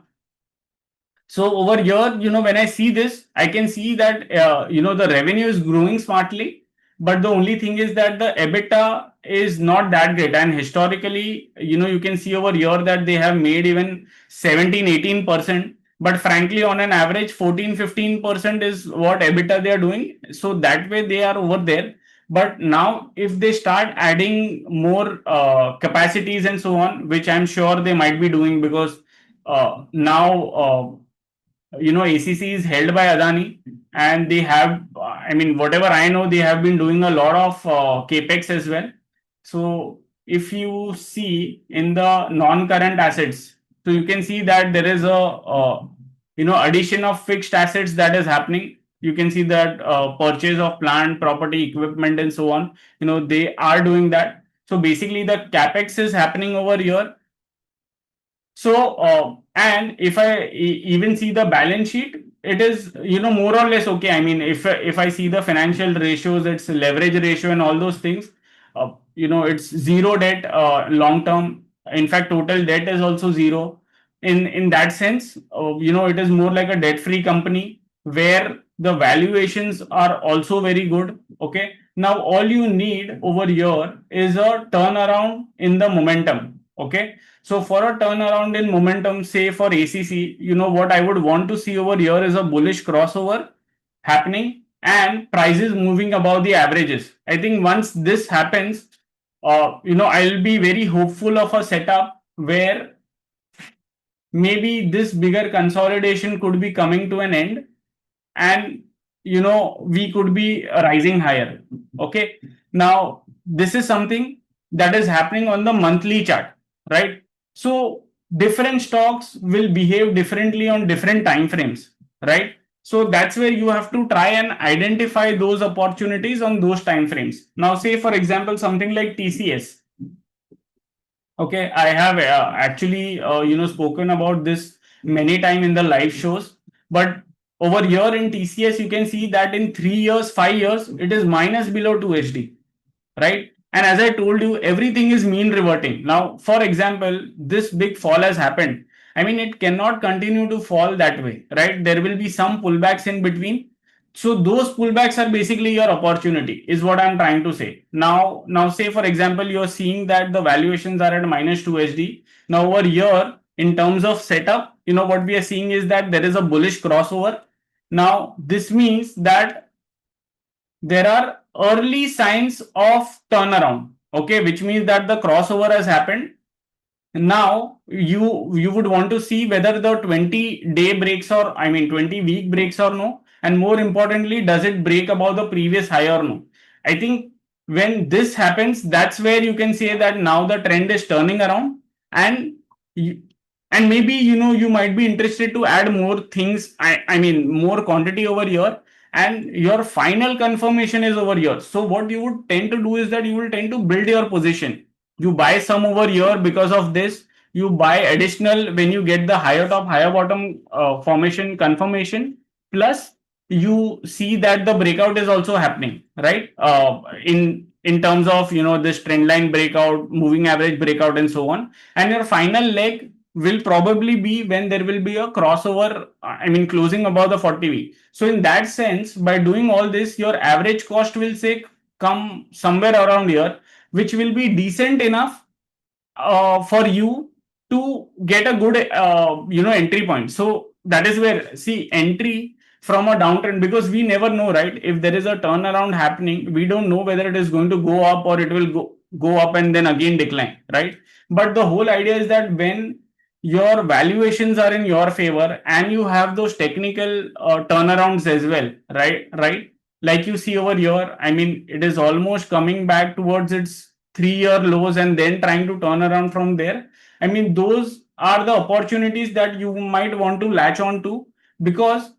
So over here, when I see this, I can see that the revenue is growing smartly, but the only thing is that the EBITDA is not that great. And historically, you can see over here that they have made even 17, 18%. But frankly, on an average, 14, 15% is what EBITDA they are doing. So that way they are over there. But now, if they start adding more capacities and so on, which I'm sure they might be doing, because now ACC is held by Adani, and they have, I mean, whatever I know, they have been doing a lot of capex as well. So if you see in the non-current assets, so you can see that there is a addition of fixed assets that is happening. You can see that purchase of plant, property, equipment, and so on. They are doing that. So basically, the capex is happening over here. So, and if I even see the balance sheet, it is, more or less okay. I mean, if I see the financial ratios, its leverage ratio and all those things, it's zero debt, long term. In fact, total debt is also zero. In that sense, it is more like a debt-free company where the valuations are also very good. Okay. Now, all you need over here is a turnaround in the momentum. Okay. So for a turnaround in momentum, say for ACC, what I would want to see over here is a bullish crossover happening and prices moving above the averages. I think once this happens, I'll be very hopeful of a setup where maybe this bigger consolidation could be coming to an end, and we could be rising higher. Okay. Now this is something that is happening on the monthly chart, right? So different stocks will behave differently on different time frames, right? So that's where you have to try and identify those opportunities on those time frames. Now say for example something like TCS. Okay, I have actually spoken about this many time in the live shows, but over here in TCS you can see that in 3 years, 5 years it is minus below 2 HD, right? And as I told you, everything is mean reverting. Now, for example, this big fall has happened. I mean, it cannot continue to fall that way, right? There will be some pullbacks in between. So those pullbacks are basically your opportunity, is what I'm trying to say. Now say for example, you're seeing that the valuations are at minus 2 SD. Now over here, in terms of setup, what we are seeing is that there is a bullish crossover. Now this means that there are early signs of turnaround, okay, which means that the crossover has happened. Now you would want to see whether the 20-day breaks, or I mean 20-week breaks or no, and more importantly, does it break above the previous high or no. I think when this happens, that's where you can say that now the trend is turning around. And you, and maybe you might be interested to add more things, I mean more quantity over here, and your final confirmation is over here. So what you would tend to do is that you will tend to build your position. You buy some over here because of this. You buy additional when you get the higher top higher bottom formation confirmation. Plus you see that the breakout is also happening, right? In terms of this trend line breakout, moving average breakout, and so on. And your final leg will probably be when there will be a crossover, I mean closing above the 40 week. So in that sense, by doing all this, your average cost will say come somewhere around here, which will be decent enough for you to get a good entry point. So that is where, see, entry from a downtrend, because we never know, right? If there is a turnaround happening, we don't know whether it is going to go up or it will go up and then again decline, right? But the whole idea is that when your valuations are in your favor and you have those technical turnarounds as well, right, like you see over here, I mean it is almost coming back towards its 3-year lows and then trying to turn around from there. I mean, those are the opportunities that you might want to latch on to, because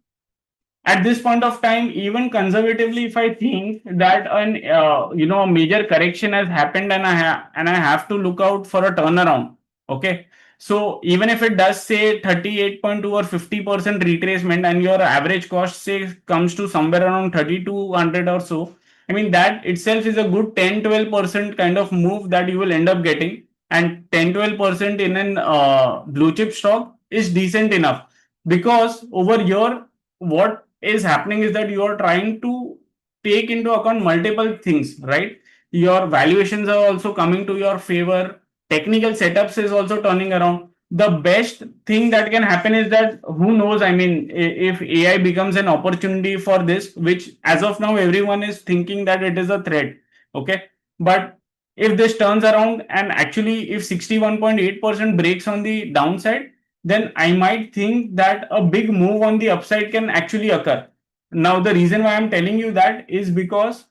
at this point of time, even conservatively, if I think that a major correction has happened and I have to look out for a turnaround, okay. So even if it does say 38.2 or 50% retracement, and your average cost say comes to somewhere around 3200 or so, I mean that itself is a good 10-12% kind of move that you will end up getting. And 10-12% in an blue chip stock is decent enough, because over here what is happening is that you are trying to take into account multiple things, right? Your valuations are also coming to your favor. Technical setups is also turning around. The best thing that can happen is that, who knows? I mean, if AI becomes an opportunity for this, which as of now everyone is thinking that it is a threat, okay? But if this turns around and actually if 61.8% breaks on the downside, then I might think that a big move on the upside can actually occur. Now, the reason why I'm telling you that is because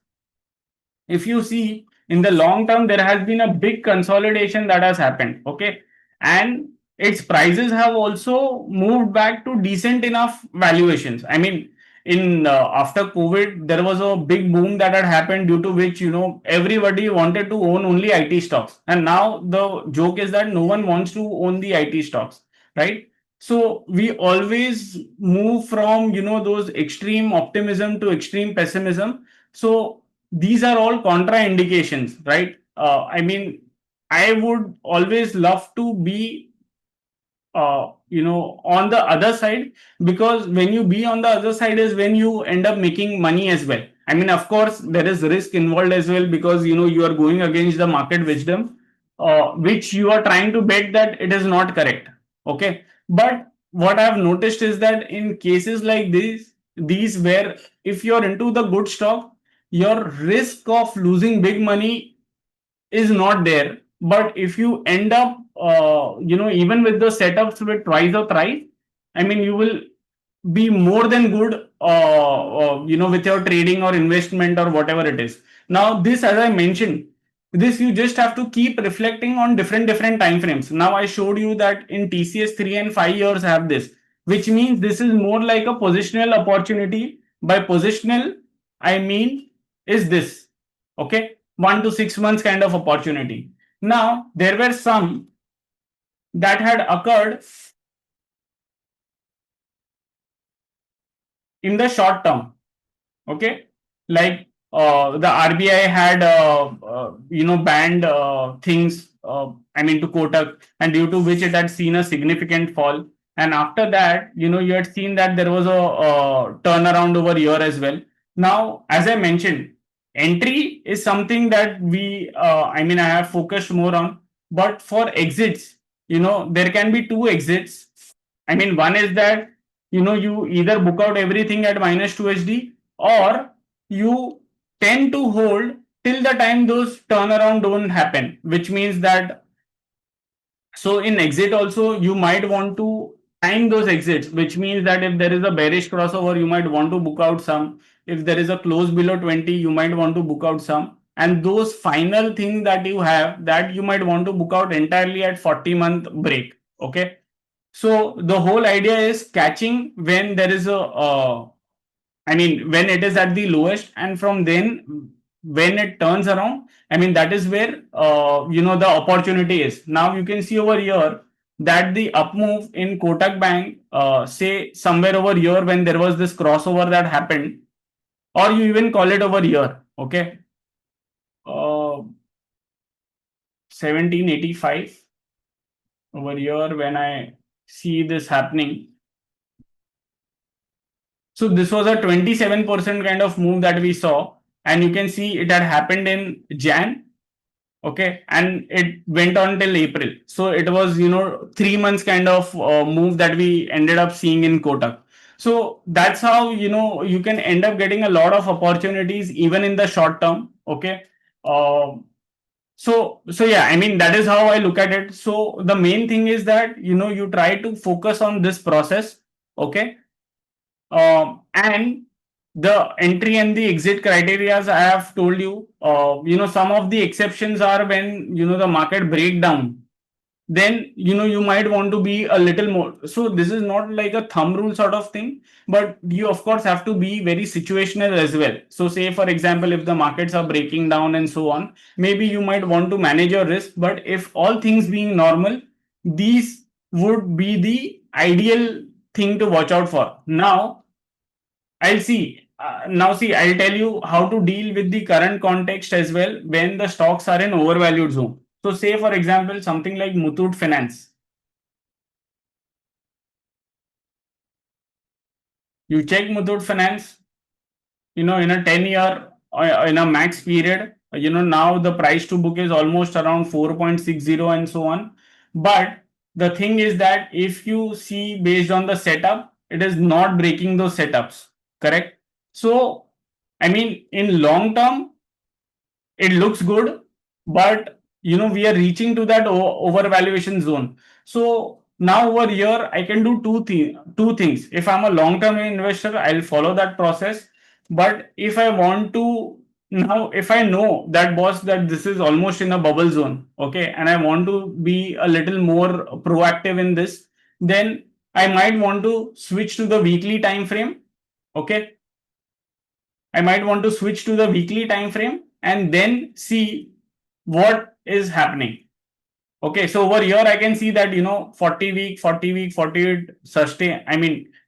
if you see in the long term, there has been a big consolidation that has happened. Okay. And its prices have also moved back to decent enough valuations. I mean, in after COVID, there was a big boom that had happened, due to which, everybody wanted to own only IT stocks. And now the joke is that no one wants to own the IT stocks, right? So we always move from, those extreme optimism to extreme pessimism. So these are all contraindications, right? I mean, I would always love to be, on the other side, because when you be on the other side is when you end up making money as well. I mean, of course, there is risk involved as well, because, you are going against the market wisdom, which you are trying to bet that it is not correct. Okay. But what I've noticed is that in cases like these where if you're into the good stock, your risk of losing big money is not there. But if you end up, even with the setups with twice or thrice, I mean, you will be more than good, with your trading or investment or whatever it is. Now, this, as I mentioned, this you just have to keep reflecting on different time frames. Now, I showed you that in TCS 3 and 5 years have this, which means this is more like a positional opportunity. By positional, I mean is this, okay, 1 to 6 months kind of opportunity. Now, there were some that had occurred in the short term. Okay, like the RBI had banned things to Kotak, and due to which it had seen a significant fall. And after that, you had seen that there was a turnaround over here as well. Now, as I mentioned, entry is something that I have focused more on. But for exits, there can be two exits. One is that, you either book out everything at -2 HD, or you tend to hold till the time those turnaround don't happen, which means that, so in exit also you might want to time those exits, which means that if there is a bearish crossover, you might want to book out some. If there is a close below 20, you might want to book out some. And those final things that you have, that you might want to book out entirely at 40-month break. Okay. So the whole idea is catching when there is when it is at the lowest, and from then when it turns around, that is where the opportunity is. Now you can see over here that the up move in Kotak Bank, say somewhere over here when there was this crossover that happened, or you even call it over here, okay, 1785 over here when I see this happening. So this was a 27% kind of move that we saw, and you can see it had happened in Jan, okay, and it went on till April. So it was 3 months kind of move that we ended up seeing in Kotak. So that's how you can end up getting a lot of opportunities even in the short term, okay. So yeah, that is how I look at it. So the main thing is that you try to focus on this process, okay. And the entry and the exit criteria, I have told you, some of the exceptions are when, the market breakdown, then, you might want to be a little more. So this is not like a thumb rule sort of thing, but you of course have to be very situational as well. So say, for example, if the markets are breaking down and so on, maybe you might want to manage your risk, but if all things being normal, these would be the ideal thing to watch out for. Now, I'll tell you how to deal with the current context as well when the stocks are in overvalued zone. So say, for example, something like Muthoot Finance. You check Muthoot Finance, in a 10-year, in a max period, now the price to book is almost around 4.60 and so on. But the thing is that if you see based on the setup, it is not breaking those setups, correct? So, in long term, it looks good, but we are reaching to that overvaluation zone. So now over here, I can do two things. If I'm a long-term investor, I'll follow that process. But if I want to now, if I know that, boss, that this is almost in a bubble zone, okay, and I want to be a little more proactive in this, then I might want to switch to the weekly time frame. Okay, I might want to switch to the weekly time frame and then see what is happening. Okay, so over here I can see that 40 week, 40 week, 48 sustain,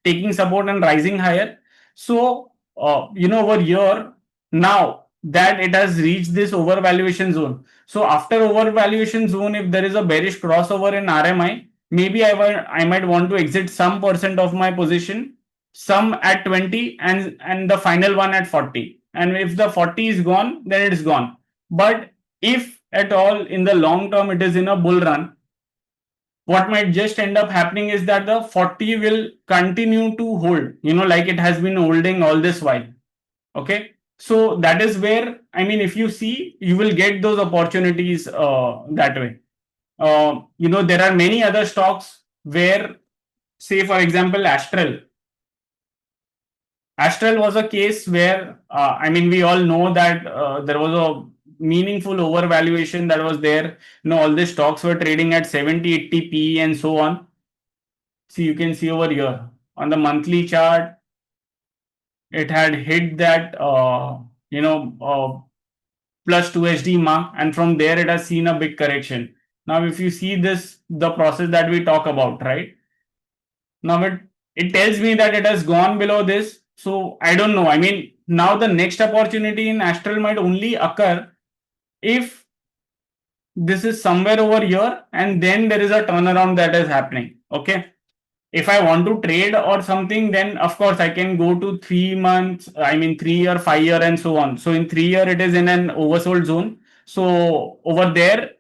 taking support and rising higher. So over here, now that it has reached this overvaluation zone. So after overvaluation zone, if there is a bearish crossover in RMI, maybe I might want to exit some percent of my position, some at 20 and the final one at 40. And if the 40 is gone, then it is gone. But if at all in the long term it is in a bull run, what might just end up happening is that the 40 will continue to hold, like it has been holding all this while. Okay. So that is where, if you see, you will get those opportunities that way. There are many other stocks where, say, for example, Astral. Astral was a case where, we all know that there was a meaningful overvaluation that was there. All the stocks were trading at 70, 80 PE and so on. So you can see over here on the monthly chart, it had hit that, plus 2 HD mark, and from there it has seen a big correction. Now, if you see this, the process that we talk about, right? Now it tells me that it has gone below this. So I don't know. Now the next opportunity in Astral might only occur if this is somewhere over here, and then there is a turnaround that is happening. Okay. If I want to trade or something, then of course I can go to 3 months, I mean 3 year, 5 year, and so on. So in 3 year, it is in an oversold zone. So over there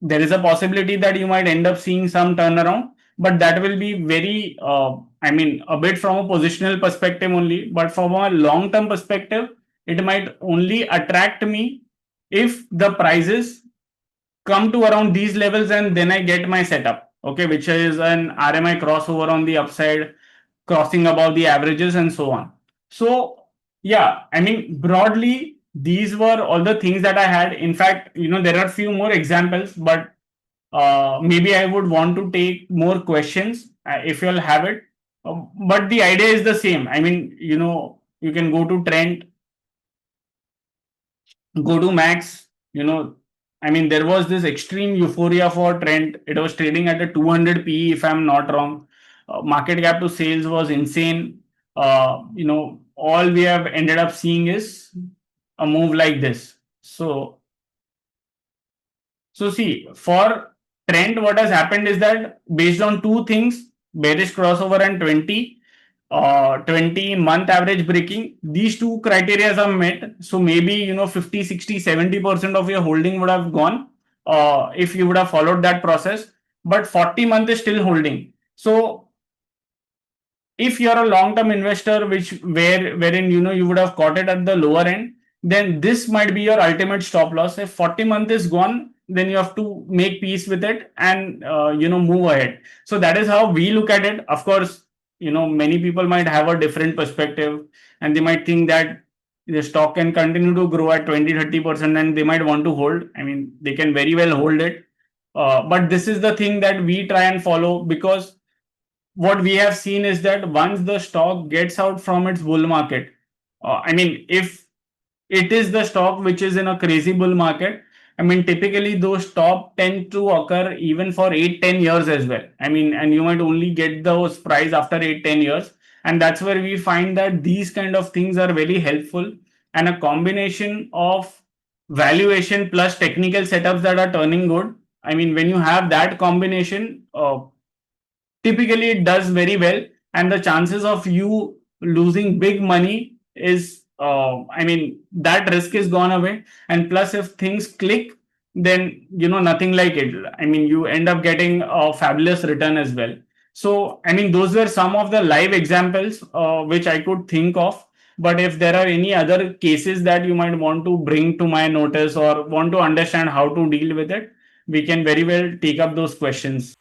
is a possibility that you might end up seeing some turnaround, but that will be very, I mean, a bit from a positional perspective only. But from a long term perspective, it might only attract me if the prices come to around these levels and then I get my setup, okay, which is an RMI crossover on the upside, crossing above the averages and so on. So, yeah, I mean, broadly, these were all the things that I had. In fact, there are a few more examples, but maybe I would want to take more questions if you'll have it. But the idea is the same. I mean, you can go to Trent, go to Max, I mean, there was this extreme euphoria for Trent. It was trading at a 200 PE, if I'm not wrong. Market cap to sales was insane. All we have ended up seeing is a move like this. So see, for Trent, what has happened is that based on two things, bearish crossover and 20-month average breaking, these two criteria are met. So maybe, 50, 60, 70% of your holding would have gone if you would have followed that process. But 40-month is still holding. So if you're a long-term investor, wherein you would have caught it at the lower end, then this might be your ultimate stop loss. If 40-month is gone, then you have to make peace with it and move ahead. So that is how we look at it. Of course, many people might have a different perspective, and they might think that the stock can continue to grow at 20-30% and they might want to hold. I mean, they can very well hold it. But this is the thing that we try and follow, because what we have seen is that once the stock gets out from its bull market, I mean, if it is the stock which is in a crazy bull market, I mean, typically those top tend to occur even for 8-10 years as well. I mean, and you might only get those price after 8-10 years. And that's where we find that these kind of things are very helpful, and a combination of valuation plus technical setups that are turning good. I mean, when you have that combination, typically it does very well, and the chances of you losing big money is, I mean, that risk is gone away. And plus, if things click, then nothing like it. I mean, you end up getting a fabulous return as well. So I mean, those were some of the live examples which I could think of. But if there are any other cases that you might want to bring to my notice or want to understand how to deal with it, we can very well take up those questions.